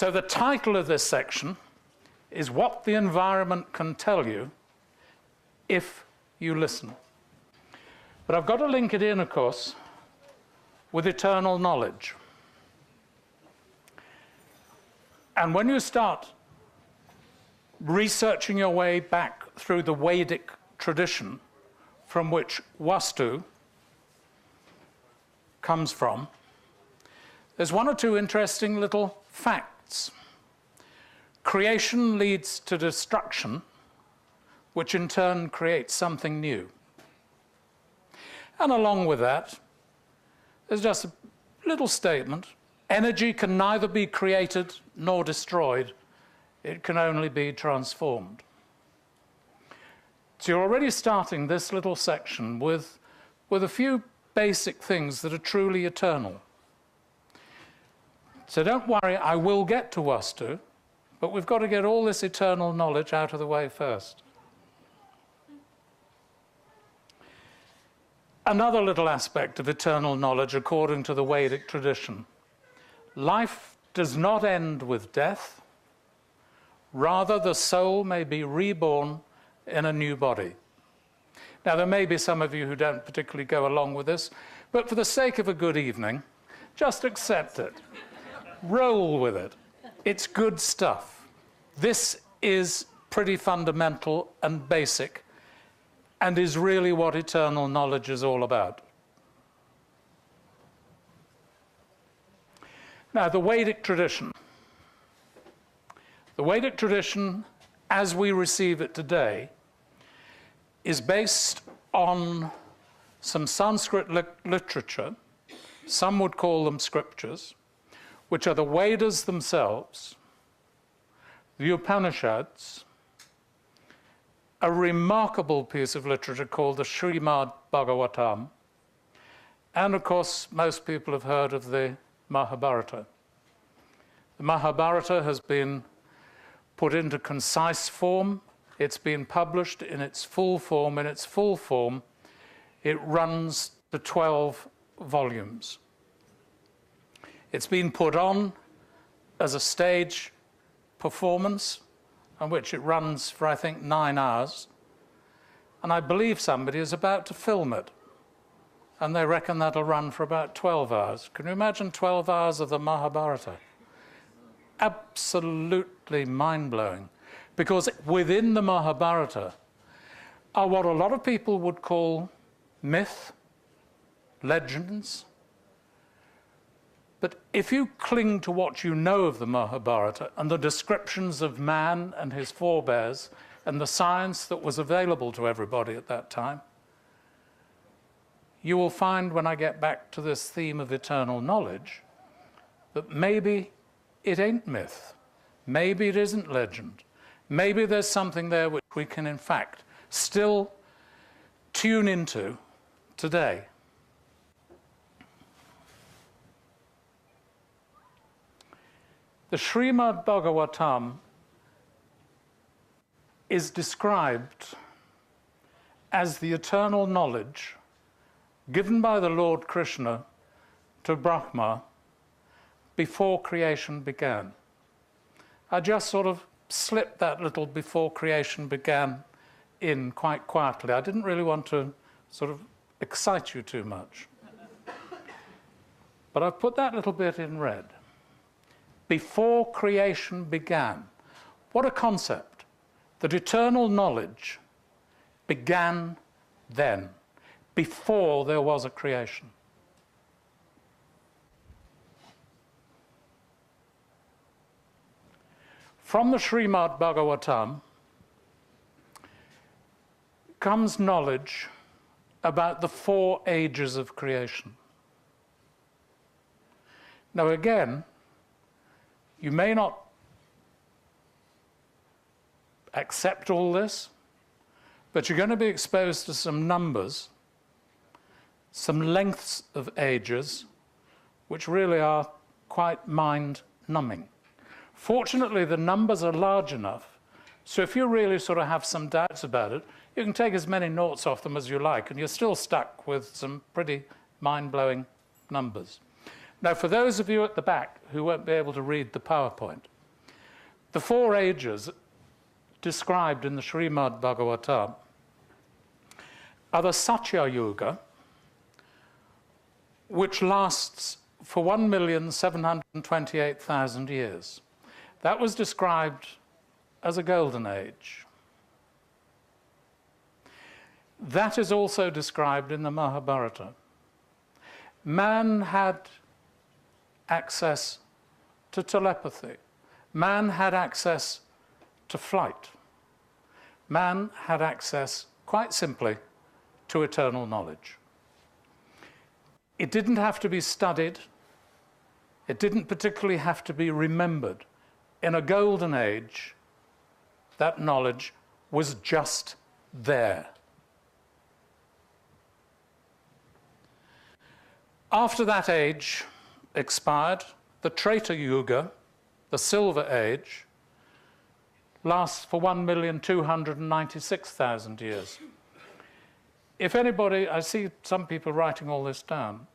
So the title of this section is What the Environment Can Tell You If You Listen. But I've got to link it in, of course, with eternal knowledge. And when you start researching your way back through the Vedic tradition from which Vastu comes from, there's one or two interesting little facts. Creation leads to destruction, which in turn creates something new. And along with that, there's just a little statement. Energy can neither be created nor destroyed. It can only be transformed. So you're already starting this little section with a few basic things that are truly eternal. So don't worry, I will get to Vastu, but we've got to get all this eternal knowledge out of the way first. Another little aspect of eternal knowledge, according to the Vedic tradition. Life does not end with death. Rather, the soul may be reborn in a new body. Now, there may be some of you who don't particularly go along with this, but for the sake of a good evening, just accept it. Roll with it. It's good stuff. This is pretty fundamental and basic, and is really what eternal knowledge is all about. Now, the Vedic tradition. The Vedic tradition, as we receive it today, is based on some Sanskrit literature, some would call them scriptures, which are the Vedas themselves, the Upanishads, a remarkable piece of literature called the Srimad Bhagavatam, and of course most people have heard of the Mahabharata. The Mahabharata has been put into concise form. It's been published in its full form. In its full form, it runs to 12 volumes. It's been put on as a stage performance, on which it runs for, I think, 9 hours. And I believe somebody is about to film it. And they reckon that'll run for about 12 hours. Can you imagine 12 hours of the Mahabharata? Absolutely mind-blowing. Because within the Mahabharata are what a lot of people would call myth, legends. But if you cling to what you know of the Mahabharata and the descriptions of man and his forebears and the science that was available to everybody at that time, you will find, when I get back to this theme of eternal knowledge, that maybe it ain't myth, maybe it isn't legend, maybe there's something there which we can in fact still tune into today. The Srimad Bhagavatam is described as the eternal knowledge given by the Lord Krishna to Brahma before creation began. I just sort of slipped that little "before creation began" in quite quietly. I didn't really want to sort of excite you too much. But I've put that little bit in red. Before creation began. What a concept. That eternal knowledge began then, before there was a creation. From the Srimad Bhagavatam comes knowledge about the 4 ages of creation. Now again, you may not accept all this, but you're going to be exposed to some numbers, some lengths of ages, which really are quite mind-numbing. Fortunately, the numbers are large enough, so if you really sort of have some doubts about it, you can take as many noughts off them as you like, and you're still stuck with some pretty mind-blowing numbers. Now, for those of you at the back who won't be able to read the PowerPoint, The 4 ages described in the Srimad Bhagavatam are the Satya Yuga, which lasts for 1,728,000 years. That was described as a golden age. That is also described in the Mahabharata. Man had access to telepathy. Man had access to flight. Man had access, quite simply, to eternal knowledge. It didn't have to be studied. It didn't particularly have to be remembered. In a golden age, that knowledge was just there. After that age expired, the Treta Yuga, the Silver Age, lasts for 1,296,000 years. If anybody, I see some people writing all this down,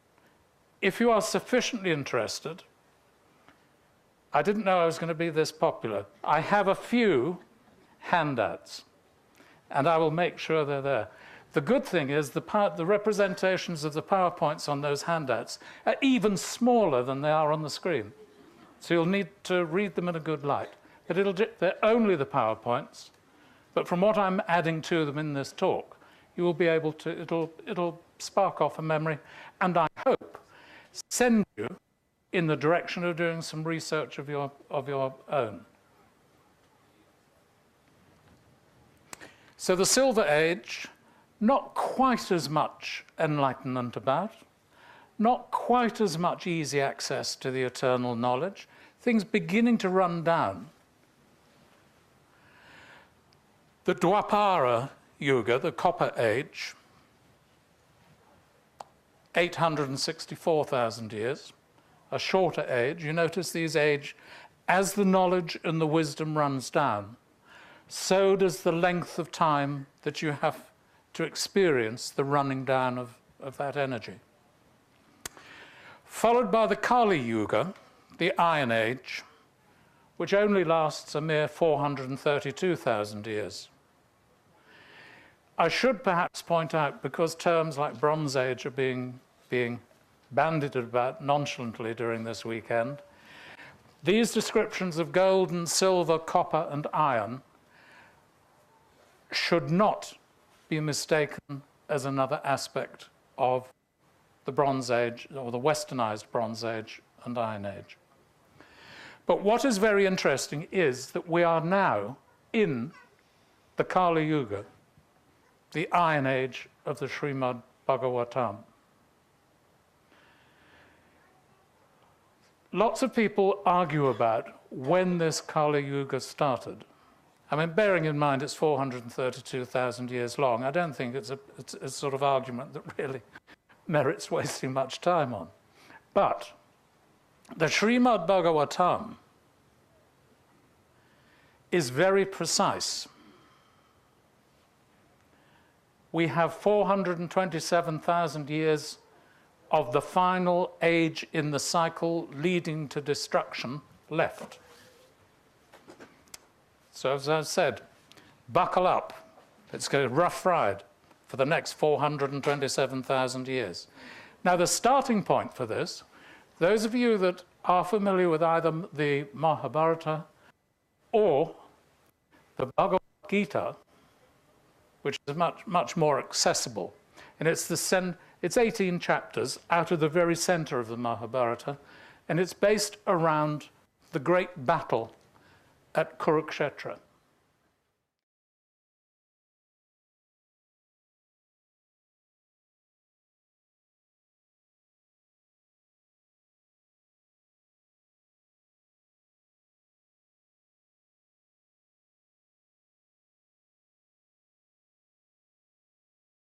if you are sufficiently interested, I didn't know I was going to be this popular. I have a few handouts, and I will make sure they're there. The good thing is the representations of the PowerPoints on those handouts are even smaller than they are on the screen. So you'll need to read them in a good light. But they're only the PowerPoints, but from what I'm adding to them in this talk, you will be able to, it'll spark off a memory, and I hope send you in the direction of doing some research of your own. So the Silver Age, not quite as much enlightenment about, not quite as much easy access to the eternal knowledge, things beginning to run down. The Dwapara Yuga, the Copper Age, 864,000 years, a shorter age. You notice these age, as the knowledge and the wisdom runs down, so does the length of time that you have to experience the running down of that energy. Followed by the Kali Yuga, the Iron Age, which only lasts a mere 432,000 years. I should perhaps point out, because terms like Bronze Age are being bandied about nonchalantly during this weekend, these descriptions of gold and silver, copper and iron should not be mistaken as another aspect of the Bronze Age, or the westernized Bronze Age and Iron Age. But what is very interesting is that we are now in the Kali Yuga, the Iron Age of the Srimad Bhagavatam. Lots of people argue about when this Kali Yuga started. I mean, bearing in mind it's 432,000 years long, I don't think it's a sort of argument that really merits wasting much time on. But the Srimad Bhagavatam is very precise. We have 427,000 years of the final age in the cycle leading to destruction left. So as I said, buckle up. It's going to be a rough ride for the next 427,000 years. Now the starting point for this, those of you that are familiar with either the Mahabharata or the Bhagavad Gita, which is much more accessible, and it's 18 chapters out of the very center of the Mahabharata, and it's based around the great battle at Kurukshetra.